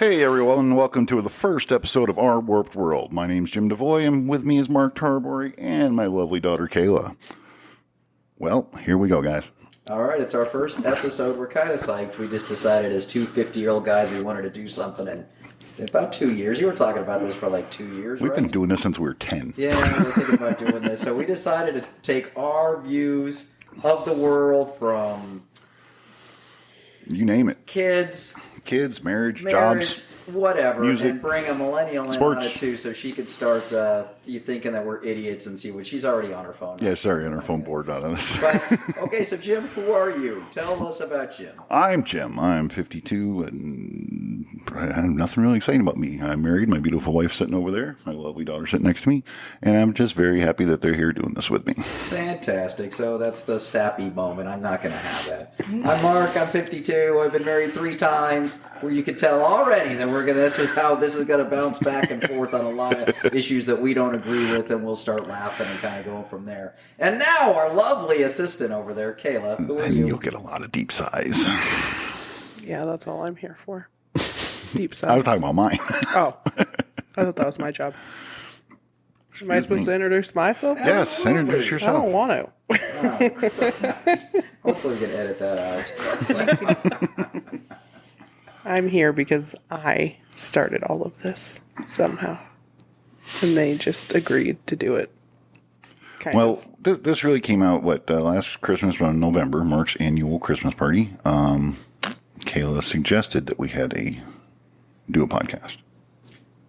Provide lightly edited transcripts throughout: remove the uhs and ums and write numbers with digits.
Hey everyone, and welcome to the first episode of Our Warped World. My name's Jim DeVoy, and with me is Mark Tarbory and my lovely daughter Kayla. Well, here we go, guys. All right, it's our first episode. We're kind of psyched. We just decided as two 50-year-old guys we wanted to do something in about 2 years. You were talking about this for like 2 years, We've right? been doing this since we were 10. Yeah, we were thinking about doing this. So we decided to take our views of the world from... You name it. Kids, marriage, jobs, whatever, music, and bring a millennial in sports. on it too, so she could start you thinking that we're idiots and see what she's already on her phone. Yeah, sorry, on our phone board on this. But, okay, so Jim, who are you? Tell us about Jim. I'm Jim. I'm 52, and I have nothing really exciting about me. I'm married. My beautiful wife's sitting over there. My lovely daughter sitting next to me, and I'm just very happy that they're here doing this with me. Fantastic. So that's the sappy moment. I'm not going to have that. I'm Mark. I'm 52. I've been married 3 times. Where you can tell already that this is how this is going to bounce back and forth on a lot of issues that we don't agree with, and we'll start laughing and kind of going from there. And now our lovely assistant over there, Kayla. Who are And you? you'll get a lot of deep sighs. Yeah, that's all I'm here for. Deep sighs. I was talking about mine. Oh, I thought that was my job. Am I supposed to introduce myself? Yes, introduce I yourself. don't want to. Oh, hopefully we can edit that out. I'm here because I started all of this somehow. And they just agreed to do it. Well, this really came out, last Christmas around November, Mark's annual Christmas party. Kayla suggested that we do a podcast.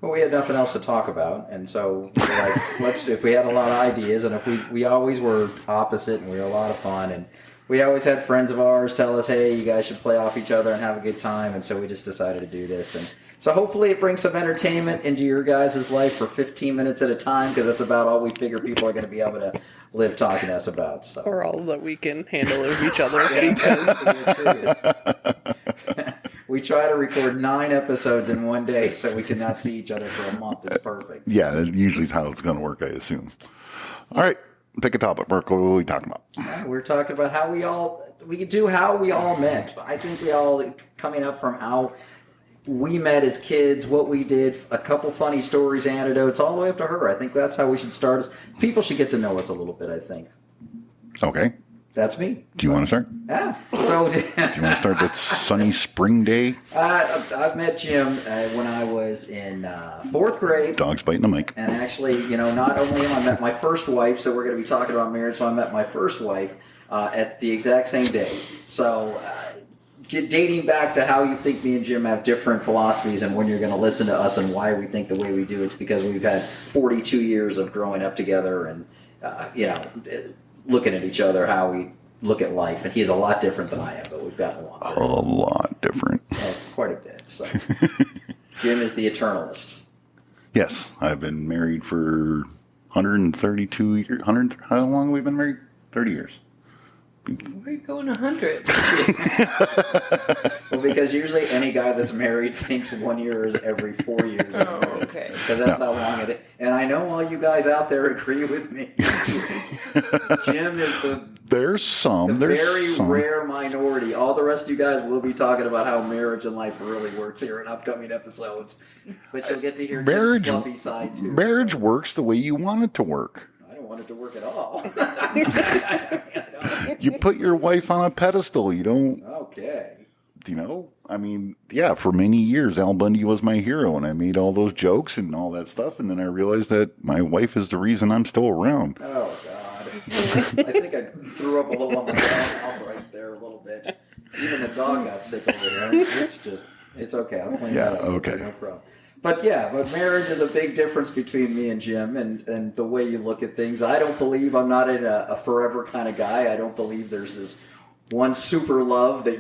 Well, we had nothing else to talk about, and so we're like, if we had a lot of ideas, and if we always were opposite, and we were a lot of fun, and we always had friends of ours tell us, hey, you guys should play off each other and have a good time, and so we just decided to do this. And so hopefully it brings some entertainment into your guys' life for 15 minutes at a time, because that's about all we figure people are going to be able to live talking to us about. So. Or all that we can handle of each other. We try to record 9 episodes in one day so we cannot see each other for a month. It's perfect. Yeah, that usually is how it's going to work, I assume. All right, pick a topic, Mark. What are we talking about? We're talking about how we all met. I think we all, coming up from how we met as kids, what we did, a couple funny stories, anecdotes, all the way up to her. I think that's how we should start. People should get to know us a little bit, I think. Okay. That's me. Do you want to start? Yeah. So, do you want to start that sunny spring day? I've met Jim when I was in 4th grade. Dogs biting the mic. And actually, not only him, I met my first wife, so we're going to be talking about marriage, so I met my first wife at the exact same day. So, dating back to how you think me and Jim have different philosophies and when you're going to listen to us and why we think the way we do, it's because we've had 42 years of growing up together and, looking at each other, how we look at life. And he's a lot different than I am, but we've gotten along. A lot different. Quite a bit. So, Jim is the eternalist. Yes, I've been married for 132 years. How long have we been married? 30 years. Where are you going 100? Well, because usually any guy that's married thinks 1 year is every 4 years. Oh, okay. Because that's how long it is. And I know all you guys out there agree with me. Jim is the very rare minority. All the rest of you guys will be talking about how marriage and life really works here in upcoming episodes. But you'll get to hear Jim's fluffy side too. Marriage works the way you want it to work. I don't want it to work at all. You put your wife on a pedestal. You don't. Okay. For many years, Al Bundy was my hero, and I made all those jokes and all that stuff, and then I realized that my wife is the reason I'm still around. Oh, God. I think I threw up a little on my mouth right there a little bit. Even the dog got sick over here. It's okay. I'll clean that up. Okay. No problem. But marriage is a big difference between me and Jim and the way you look at things. I'm not in a forever kind of guy. I don't believe there's this one super love that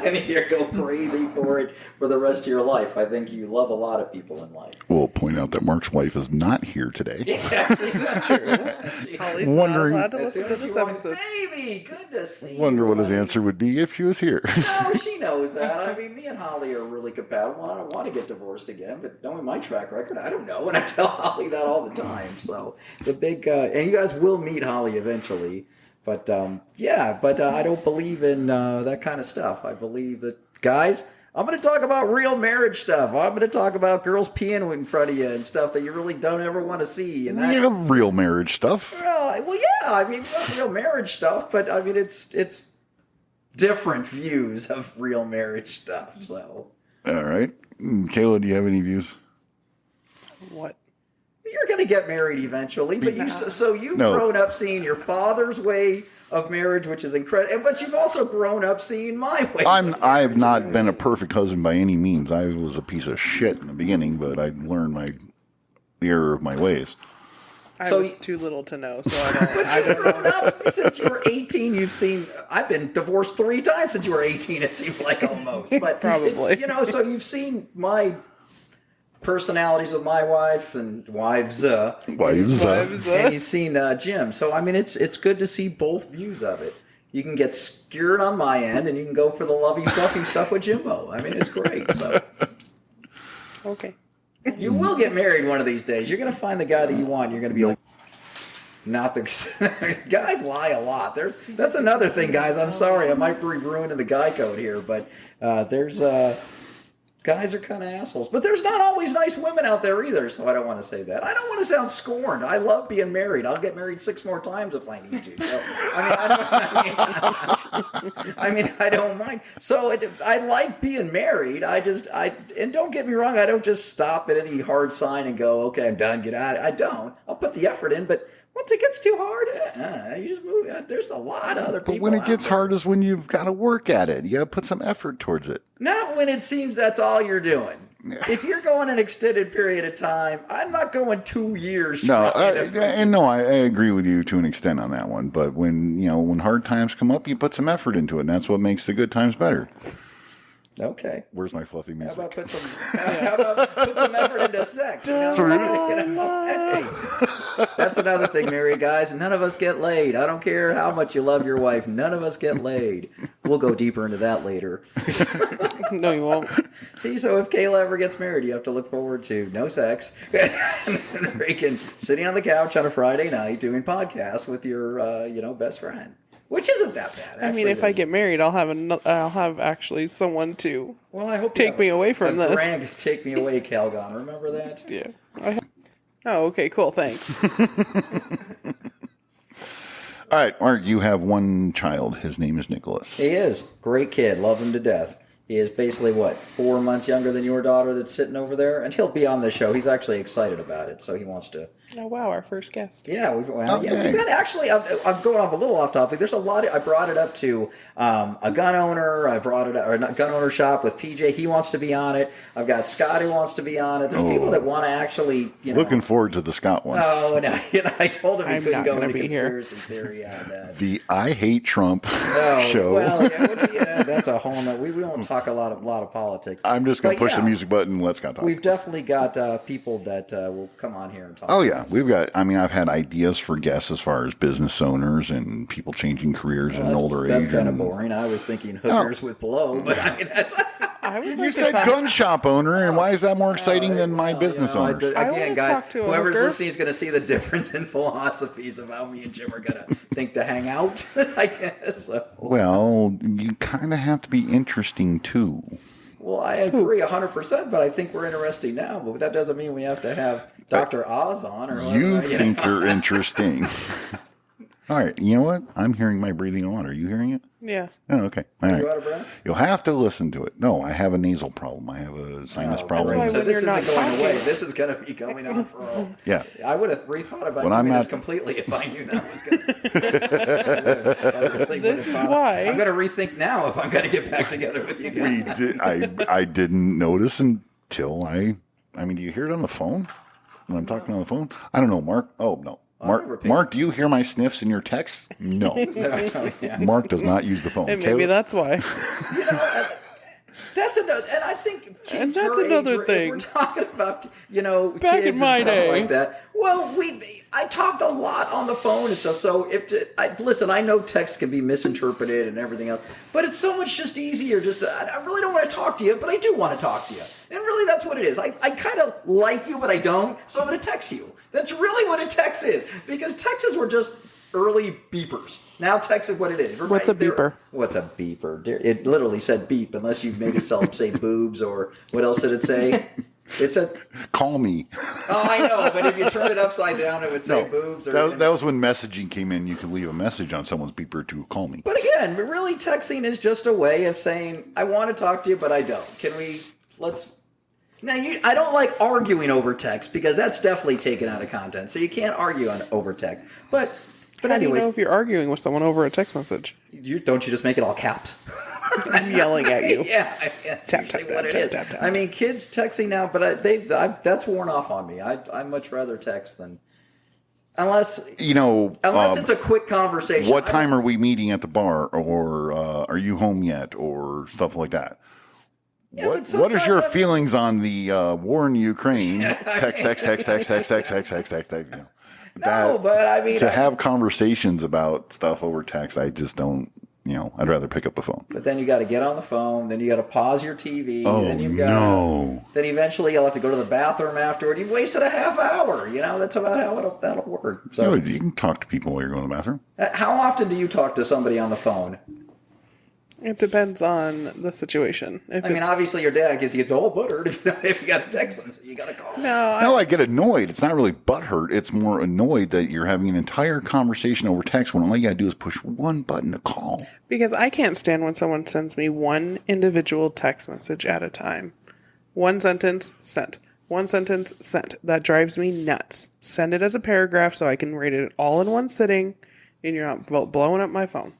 and you go crazy for it for the rest of your life. I think you love a lot of people in life. We'll point out that Mark's wife is not here today. Yes, this is true. Holly's Wondering, not allowed to listen to this episode. Baby, good to see you. Wonder what his answer would be if she was here. No, she knows that. I mean, me and Holly are really compatible. I don't want to get divorced again, but knowing my track record, I don't know. And I tell Holly that all the time. So the big, and you guys will meet Holly eventually. But I don't believe in that kind of stuff. I believe that, guys, I'm going to talk about real marriage stuff. I'm going to talk about girls peeing in front of you and stuff that you really don't ever want to see. And we have real marriage stuff. Well, yeah. I mean, not real marriage stuff, but I mean, it's different views of real marriage stuff. So, all right, Kayla, do you have any views? What? You're going to get married eventually, but you've grown up seeing your father's way of marriage, which is incredible. But you've also grown up seeing my way. I have not been a perfect husband by any means. I was a piece of shit in the beginning, but I learned the error of my ways. I was too little to know, so I don't. But you've grown up since you were 18. You've seen. I've been divorced 3 times since you were 18. It seems like almost, but probably. So you've seen my personalities with my wife and wives. And you've seen Jim. So, I mean, it's good to see both views of it. You can get scared on my end, and you can go for the lovey fluffy stuff with Jimbo. I mean, it's great. So, okay. You will get married one of these days. You're going to find the guy that you want. You're going to be like, not the guys lie a lot. That's another thing, guys. I'm sorry. I might be ruining the guy code here, but there's guys are kind of assholes. But there's not always nice women out there either, so I don't want to say that. I don't want to sound scorned. I love being married. I'll get married 6 more times if I need to. So, I don't mind. So I like being married. And don't get me wrong, I don't just stop at any hard sign and go, okay, I'm done, get out. I don't. I'll put the effort in, but once it gets too hard, you just move. There's a lot of other people. But when it gets hard is when you've got to work at it. You got to put some effort towards it. Not when it seems that's all you're doing. If you're going an extended period of time, I'm not going 2 years. No, I agree with you to an extent on that one. But when hard times come up, you put some effort into it, and that's what makes the good times better. Okay. Where's my fluffy music? How about put some effort into sex? Hey, that's another thing, married guys. None of us get laid. I don't care how much you love your wife. None of us get laid. We'll go deeper into that later. No, you won't. See, so if Kayla ever gets married, you have to look forward to no sex, sitting on the couch on a Friday night doing podcasts with your, best friend. Which isn't that bad. Actually. I mean, if I get married, I'll have actually someone to I hope take me away from this. Grand take me away, Calgon. Remember that? Yeah. Oh, okay, cool. Thanks. All right, Mark, you have one child. His name is Nicholas. He is. Great kid. Love him to death. He is basically, 4 months younger than your daughter that's sitting over there? And he'll be on the show. He's actually excited about it, so he wants to... Oh, wow, our first guest. Yeah, we've got actually, I'm going off a little off topic. There's a lot, I brought it up to a gun owner. I brought it up, or a gun owner shop with PJ. He wants to be on it. I've got Scott who wants to be on it. There's people that want to actually, Looking forward to the Scott one. Oh, no, I told him he couldn't go into conspiracy theory on that. The I Hate Trump show. Well, that's a whole nother, we won't talk a lot of politics. I'm just going to push the music button and let Scott talk. We've definitely got people that will come on here and talk. Oh, yeah. We've got, I've had ideas for guests as far as business owners and people changing careers in an older age. That's kind of boring. I was thinking hookers with blow, but that's... You said gun shop owner, and why is that more exciting than my business owners? Again, guys, whoever's listening is going to see the difference in philosophies of how me and Jim are going to think to hang out, I guess. So. Well, you kind of have to be interesting, too. Well, I agree 100%, but I think we're interesting now. But that doesn't mean we have to have Dr. Oz on. Or you think you're interesting. All right, you know what? I'm hearing my breathing on. Are you hearing it? Yeah. Oh, okay. All right. You out of breath? You'll have to listen to it. No, I have a nasal problem. I have a sinus problem. That's why So this isn't not going talking. away. This is going to be going on for all. Yeah. I would have rethought about When I'm doing this not- completely if I knew that was going to. This is why. I'm going to rethink now if I'm going to get back together with you guys. I didn't notice until do you hear it on the phone? When I'm talking on the phone? I don't know, Mark. Oh, no. Mark, do you hear my sniffs in your texts? No. Yeah. Mark does not use the phone. And maybe that's why. That's another, and I think kids And that's your another age, thing. If we're talking about, Back kids in my and stuff day. like that. Well, I talked a lot on the phone and stuff. So listen, I know text can be misinterpreted and everything else, but it's so much just easier. I really don't want to talk to you, but I do want to talk to you, and really that's what it is. I kind of like you, but I don't, so I'm going to text you. That's really what a text is, because texts were just early beepers. Now text is what it is. What's a beeper? What's a beeper? It literally said beep, unless you made itself say boobs or what else did it say? It said, call me. Oh, I know, but if you turned it upside down, it would say boobs. Or, that was when messaging came in. You could leave a message on someone's beeper to call me. But again, really texting is just a way of saying, I want to talk to you, but I don't. Now, I don't like arguing over text because that's definitely taken out of context. So you can't argue over text. But How anyways. do you know if you're arguing with someone over a text message? Don't you just make it all caps? I'm yelling at you. Yeah, that's usually what it is. I mean, kids texting now, but that's worn off on me. I much rather text than unless it's a quick conversation. What time are we meeting at the bar, or are you home yet, or stuff like that? Yeah, what is your feelings on the war in Ukraine? Text. No, but I mean, have conversations about stuff over text, I just don't. I'd rather pick up the phone. But then you got to get on the phone. Then you got to pause your TV. Oh, then Then eventually you'll have to go to the bathroom afterward. You've wasted a half hour. That's about how that'll work. So you can talk to people while you're going to the bathroom. How often do you talk to somebody on the phone? It depends on the situation. Obviously your dad gets all butthurt if you got to text him, so you got to call him. No, I get annoyed. It's not really butthurt. It's more annoyed that you're having an entire conversation over text when all you got to do is push one button to call. Because I can't stand when someone sends me one individual text message at a time. One sentence, sent. One sentence, sent. That drives me nuts. Send it as a paragraph so I can read it all in one sitting and you're not blowing up my phone.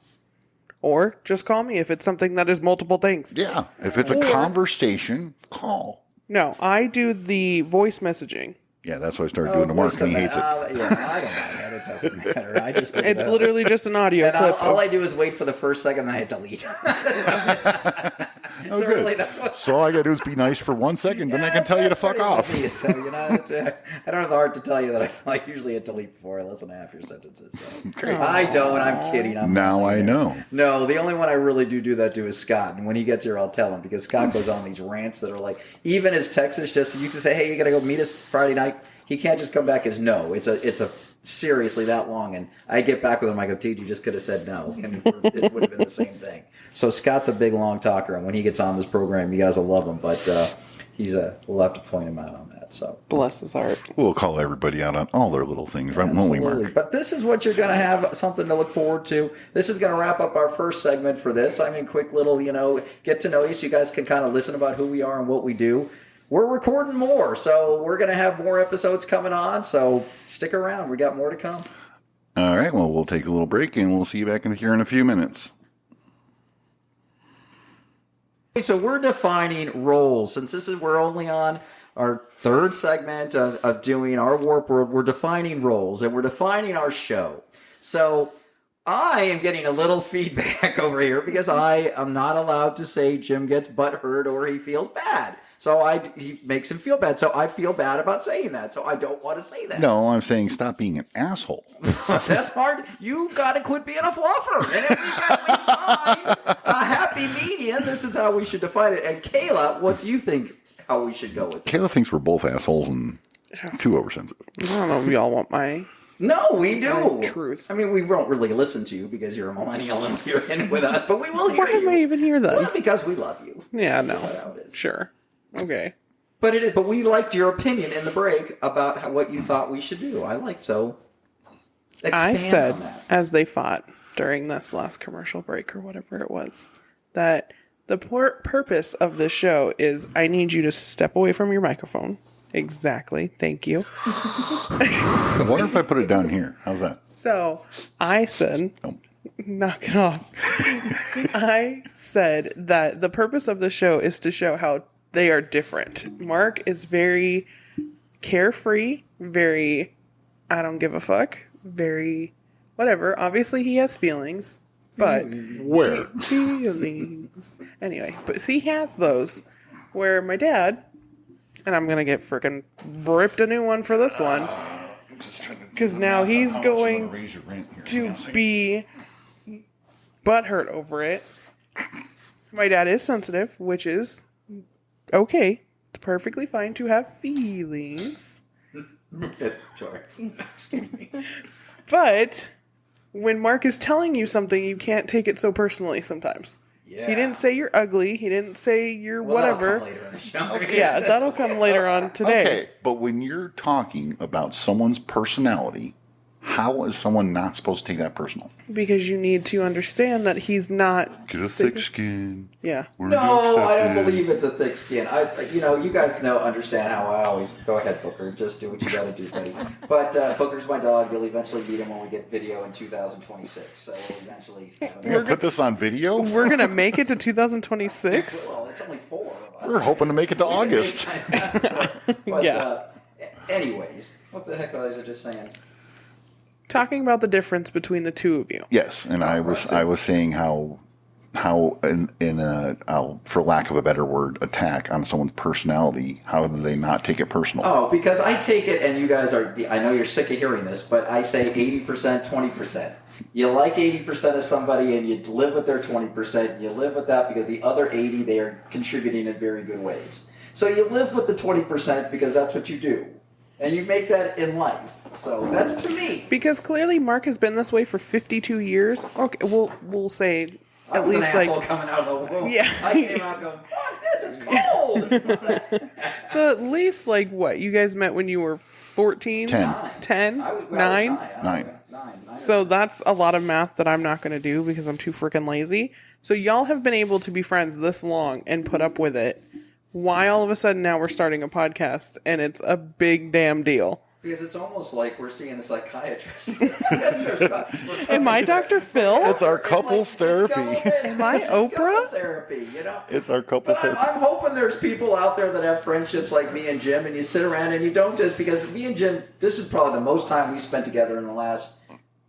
Or just call me if it's something that is multiple things. Yeah. If it's a conversation, call. No, I do the voice messaging. Yeah, that's what I started doing to Mark, and he hates it. Yeah, I don't mind that. It doesn't matter. It's literally just an audio clip. All I do is wait for the first second, then I hit delete. So really, that's what. So all I got to do is be nice for 1 second, then I can tell you to fuck off. So, I don't have the heart to tell you that I usually hit delete before less than half your sentences. So. I don't. I'm kidding. I know. No, the only one I really do that to is Scott. And when he gets here, I'll tell him because Scott goes on these rants that are like, even his text is just, you can say, hey, you got to go meet us Friday night. He can't just come back as no. It's a seriously that long. And I get back with him. I go, dude, you just could have said no. And it would have been the same thing. So Scott's a big, long talker. And when he gets on this program, you guys will love him. But we'll have to point him out on that. So bless his heart. We'll call everybody out on all their little things, right? Won't we, Mark? But this is what you're going to have something to look forward to. This is going to wrap up our first segment for this. Quick little, get to know you so you guys can kind of listen about who we are and what we do. We're recording more, so we're going to have more episodes coming on, so stick around. We got more to come. All right, well, we'll take a little break, and we'll see you back in here in a few minutes. So we're defining roles. Since we're only on our third segment of doing our Warp World, we're defining roles, and we're defining our show. So I am getting a little feedback over here because I am not allowed to say Jim gets butthurt or he feels bad. So he makes him feel bad. So I feel bad about saying that. So I don't want to say that. No, I'm saying stop being an asshole. That's hard. You got to quit being a fluffer. And if we find a happy median, this is how we should define it. And Kayla, what do you think how we should go with this? Kayla thinks we're both assholes and too oversensitive. I don't know if y'all want my... No, we do. Truth. We won't really listen to you because you're a millennial and you're in with us, but we will hear you. Why am I even here then? Well, because we love you. Yeah, no. That's how it is. Sure. Okay. But it is. But we liked your opinion in the break about what you thought we should do. So expand I said, on that. as they fought during this last commercial break or whatever it was, that the purpose of this show is I need you to step away from your microphone. Exactly. Thank you. I wonder if I put it down here. How's that? So I said, knock it off. I said that the purpose of the show is to show how they are different. Mark is very carefree, very I don't give a fuck, very whatever. Obviously he has feelings, but where? Feelings. Anyway, but see, he has those where my dad, and I'm going to get freaking ripped a new one for this one. Because now he's going to be butthurt over it. My dad is sensitive, which is okay. It's perfectly fine to have feelings. Sorry. Excuse me. But when Mark is telling you something, you can't take it so personally sometimes. Yeah. He didn't say you're ugly. He didn't say you're whatever. That'll come later in the show. Yeah, that'll come later on today. Okay, but when you're talking about someone's personality, how is someone not supposed to take that personal? Because you need to understand that he's not... Get a thick skin. Yeah. No, I don't believe it's a thick skin. You guys understand how I always... Go ahead, Booker. Just do what you got to do, buddy. But Booker's my dog. You'll eventually meet him when we get video in 2026. So we'll eventually... You're going to put this on video? We're going to make it to 2026? Well, it's only 4 of us. We're hoping to make it to August. But, Yeah. Anyways, what the heck was I just saying? Talking about the difference between the two of you. Yes, and I was saying how in a for lack of a better word, attack on someone's personality, how do they not take it personal? Oh, because I take it, and you guys are, I know you're sick of hearing this, but I say 80%, 20%. You like 80% of somebody, and you live with their 20%, and you live with that because the other 80, they are contributing in very good ways. So you live with the 20% because that's what you do. And you make that in life. So that's to me. Because clearly Mark has been this way for 52 years. Okay, we'll say at least an asshole coming out of the womb. Yeah. I came out going, fuck this, it's cold. So at least what? You guys met when you were 14? 10. 10? 9? 9. So that's a lot of math that I'm not going to do because I'm too freaking lazy. So y'all have been able to be friends this long and put up with it. Why all of a sudden now we're starting a podcast and it's a big damn deal? Because it's almost like we're seeing a psychiatrist. Am I Dr. Phil? It's our couples therapy. Am I Oprah? Therapy, It's our couples But therapy. I'm hoping there's people out there that have friendships like me and Jim, and you sit around and you don't just, because me and Jim, this is probably the most time we spent together in the last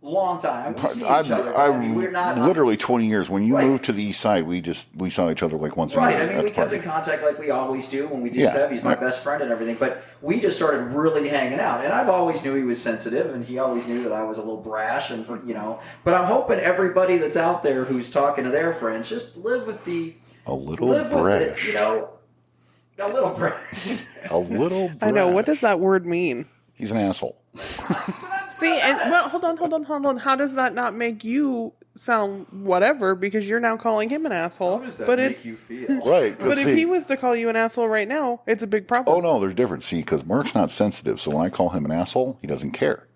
long time. We see each other. We're not literally 20 years. When you moved to the east side, we saw each other like once a year. Right. I mean, we kept in contact like we always do when we do stuff. He's my best friend and everything. But we just started really hanging out. And I've always knew he was sensitive, and he always knew that I was a little brash, and But I'm hoping everybody that's out there who's talking to their friends just live with the a little a brash. little brash. A little brash. I know. What does that word mean? He's an asshole. See, hold on. How does that not make you sound whatever? Because you're now calling him an asshole. How does that make you feel? Right. But if he was to call you an asshole right now, it's a big problem. Oh, no, there's difference. See, because Mark's not sensitive, so when I call him an asshole, he doesn't care.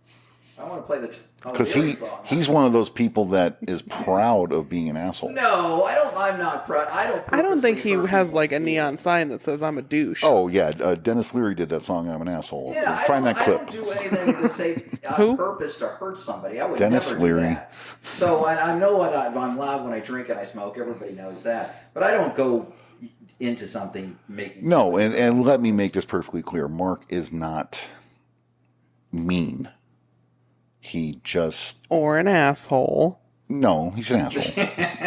I want to play the because he's one of those people that is proud of being an asshole. No, I'm not proud. I don't think he has a neon sign that says I'm a douche. Oh yeah, Dennis Leary did that song "I'm an Asshole." Yeah, Find that clip. I don't do anything to say on purpose to hurt somebody. I would Dennis never Leary. do that. So I know I'm loud when I drink and I smoke. Everybody knows that. But I don't go into something making. No, and let me make this perfectly clear. Mark is not mean. He just... Or an asshole. No, he's an asshole.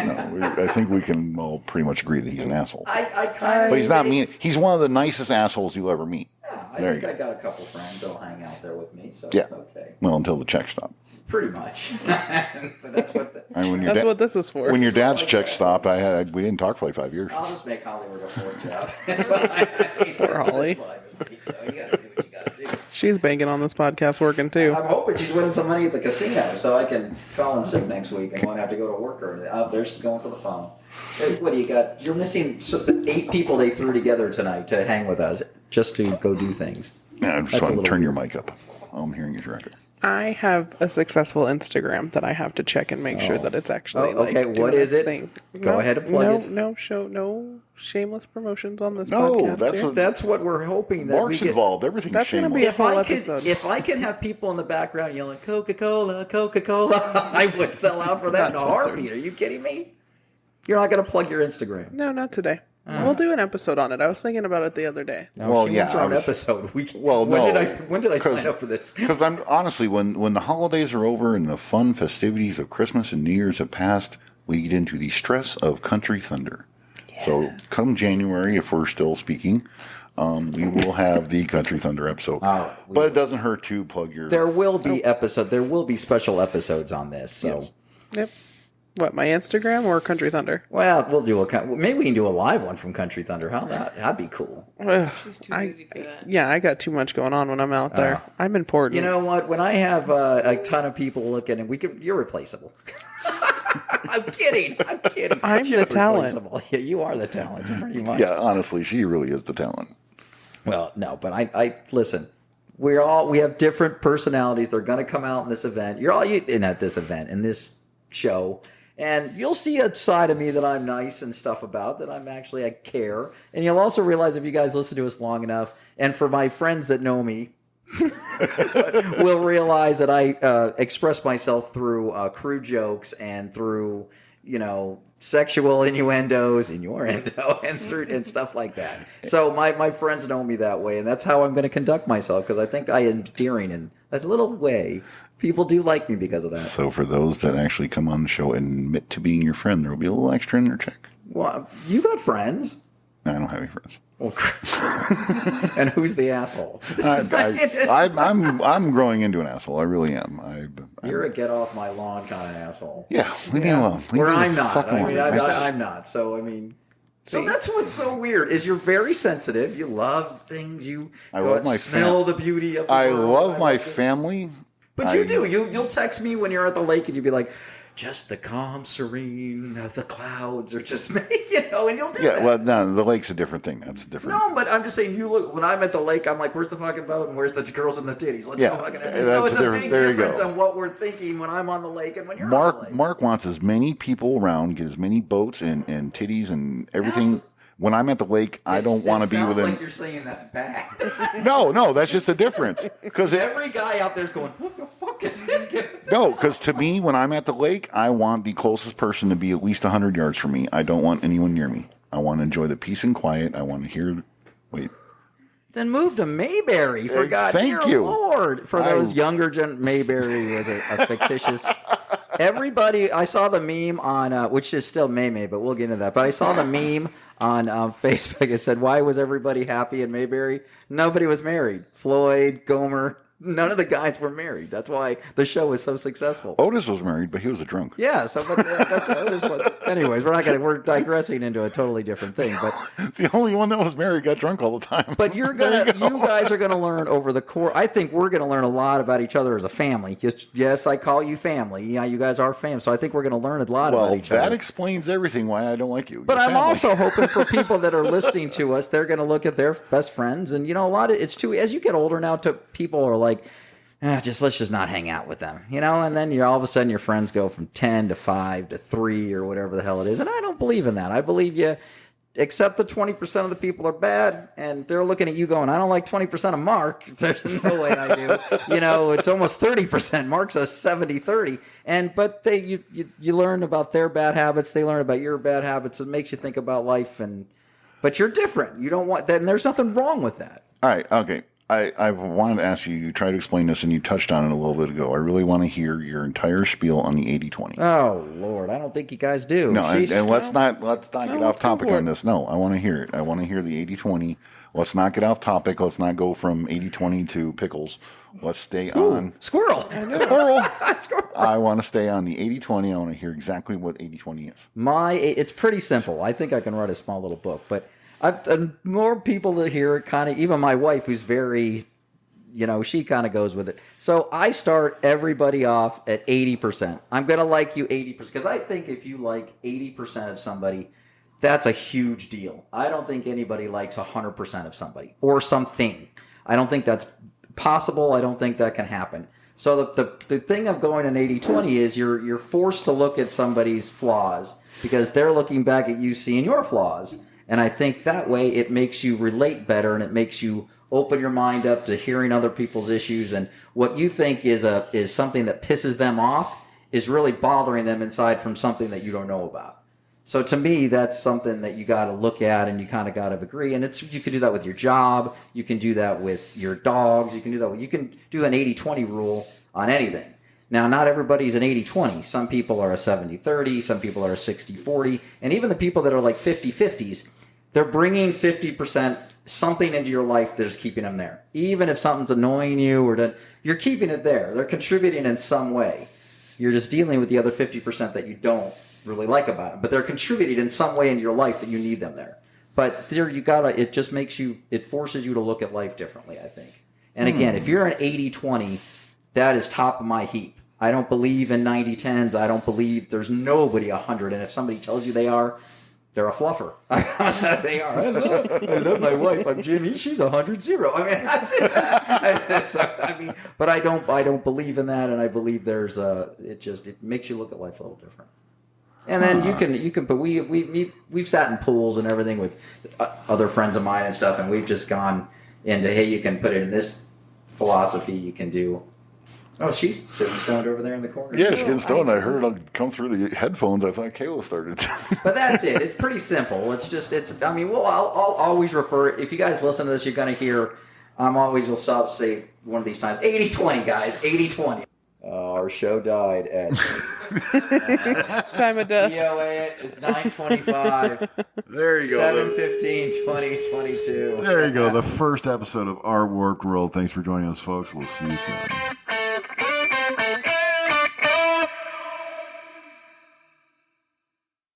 No, I think we can all pretty much agree that he's an asshole. I kind of... But he's not mean. He's one of the nicest assholes you'll ever meet. Yeah, I think I got a couple friends that'll hang out there with me, so yeah. It's okay. Well, until the checks stop. Pretty much. But that's what that's what this is for. When your dad's checks stopped, we didn't talk for 5 years. I'll just make Holly work a 4 job. That's what I mean. Poor Holly. So you gotta do what you gotta do. She's banking on this podcast working too. I'm hoping she's winning some money at the casino so I can call in sick next week and won't have to go to work or anything. Out there, she's going for the phone. Hey, what do you got? You're missing 8 people they threw together tonight to hang with us just to go do things. Yeah, I just want to turn your mic up. All I'm hearing is your record. I have a successful Instagram that I have to check and make sure that it's actually okay. What is it? Thing. Go ahead and plug it. No shameless promotions on this No, podcast. That's what we're hoping. That Mark's involved. Everything's that's shameless. Gonna be a full episode. If I can have people in the background yelling Coca-Cola, Coca-Cola, I would sell out for that in a heartbeat. Are you kidding me? You're not going to plug your Instagram. No, not today. We'll do an episode on it. I was thinking about it the other day. No, when did I sign up for this? Because I'm honestly, when the holidays are over and the fun festivities of Christmas and New Year's have passed, we get into the stress of Country Thunder. Yeah. So come January, if we're still speaking, we will have the Country Thunder episode. But it doesn't hurt to plug your... There will be special episodes on this. So. Yes. Yep. What, my Instagram or Country Thunder? Well, maybe we can do a live one from Country Thunder. How about that'd be cool. Ugh, Too busy for that. I got too much going on when I'm out there. I'm important. You know what? When I have a ton of people looking, and you're replaceable. I'm kidding. I'm You're the talent. replaceable. Yeah, you are the talent, pretty much. Yeah, honestly, she really is the talent. Well, no, but I listen. We have different personalities. They're going to come out in this event. You're all in at this event, in this show. And you'll see a side of me that I'm nice and stuff about, that I care. And you'll also realize if you guys listen to us long enough, and for my friends that know me, will realize that I express myself through crude jokes and through, sexual innuendo, and stuff like that. So my friends know me that way, and that's how I'm going to conduct myself, because I think I am endearing in a little way. People do like me because of that. So for those that actually come on the show and admit to being your friend, there will be a little extra in their check. Well, you got friends. No, I don't have any friends. Well, and who's the asshole? I'm growing into an asshole. I really am. You're a get off my lawn kind of asshole. Yeah, leave me alone. Where I'm not. I'm not. So So that's what's so weird is you're very sensitive. You love things. I love my smell the beauty of the I world. love my family. But you do. You'll text me when you're at the lake and you'll be like, just the calm serene of the clouds, or just me, and you'll do that. Yeah, well, no, the lake's a different thing. That's a different. No, but I'm just saying, you look, when I'm at the lake, I'm like, where's the fucking boat and where's the girls and the titties? Let's go fucking have it. So it's a big difference on what we're thinking when I'm on the lake and when you're on the lake. Mark wants as many people around, get as many boats and titties and everything. When I'm at the lake, I don't want to be within. It sounds like you're saying that's bad. No, that's just the difference. Because every guy out there's going, what the fuck is this? No, because to me, when I'm at the lake, I want the closest person to be at least 100 yards from me. I don't want anyone near me. I want to enjoy the peace and quiet. I want to hear. Wait. Then move to Mayberry, for God, thank you, Lord. For those younger Mayberry was a fictitious. Everybody, I saw the meme on, which is still May, but we'll get into that. But I saw the meme on Facebook. It said, "Why was everybody happy in Mayberry? Nobody was married. Floyd, Gomer, none of the guys were married. That's why the show was so successful." Otis was married, but he was a drunk. Yeah, so but that's Otis. Anyways, we're digressing into a totally different thing. But the only one that was married got drunk all the time. But you guys are gonna learn over the course. I think we're gonna learn a lot about each other as a family. Yes, I call you family. Yeah, you guys are family. So I think we're gonna learn a lot about each other. That explains everything why I don't like you. But I'm also hoping for people that are listening to us, they're gonna look at their best friends, and a lot of it's too. As you get older now, people are like, let's just not hang out with them, and then all of a sudden your friends go from 10 to 5 to 3 or whatever the hell it is. And I don't believe in that. I believe you accept that 20% of the people are bad, and they're looking at you going, I don't like 20% of Mark. There's no way I do. It's almost 30%. Mark's a 70-30. But you learn about their bad habits. They learn about your bad habits. It makes you think about life. But you're different. You don't want that, and there's nothing wrong with that. All right. Okay. I wanted to ask you, you tried to explain this and you touched on it a little bit ago. I really want to hear your entire spiel on the 80-20. Oh, Lord. I don't think you guys do. No, and let's not get off topic on this. No, I want to hear it. I want to hear the 80-20. Let's not get off topic. Let's not go from 80-20 to pickles. Let's stay on. Squirrel. Squirrel. I want to stay on the 80-20. I want to hear exactly what 80-20 is. It's pretty simple. I think I can write a small little book, but more people that hear it, kind of, even my wife, who's very, she kind of goes with it. So I start everybody off at 80%. I'm going to like you 80%, because I think if you like 80% of somebody, that's a huge deal. I don't think anybody likes 100% of somebody or something. I don't think that's possible. I don't think that can happen. So the thing of going an 80-20 is you're forced to look at somebody's flaws because they're looking back at you seeing your flaws. And I think that way it makes you relate better, and it makes you open your mind up to hearing other people's issues, and what you think is something that pisses them off is really bothering them inside from something that you don't know about. So to me, that's something that you got to look at, and you kind of got to agree. And you can do that with your job. You can do that with your dogs. You can do an 80-20 rule on anything. Now, not everybody's an 80-20. Some people are a 70-30. Some people are a 60-40. And even the people that are like 50-50s, they're bringing 50% something into your life that is keeping them there. Even if something's annoying you, you're keeping it there. They're contributing in some way. You're just dealing with the other 50% that you don't really like about them, but they're contributing in some way in your life that you need them there. But there you gotta, it just it forces you to look at life differently, I think. And again, if you're an 80-20, that is top of my heap. I don't believe in 90-10s. I don't believe there's nobody 100. And if somebody tells you they are, they're a fluffer. They are. I love my wife. I'm Jimmy. She's 100-0. I mean, but I don't believe in that. And I believe there's it makes you look at life a little different. And then you can, but we've sat in pools and everything with other friends of mine and stuff, and we've just gone into, hey, you can put it in this philosophy. You can do. Oh, she's sitting stoned over there in the corner. Yeah, she's getting stoned. I heard it come through the headphones. I thought Kayla started. But that's it. It's pretty simple. I mean, well, I'll always refer. If you guys listen to this, you're going to hear. I'm always will say one of these times, 80-20, guys, 80-20. Our show died at time of death. POA at 9:25. There you go. 7/15/2022. There you go. The first episode of Our Warped World. Thanks for joining us, folks. We'll see you soon.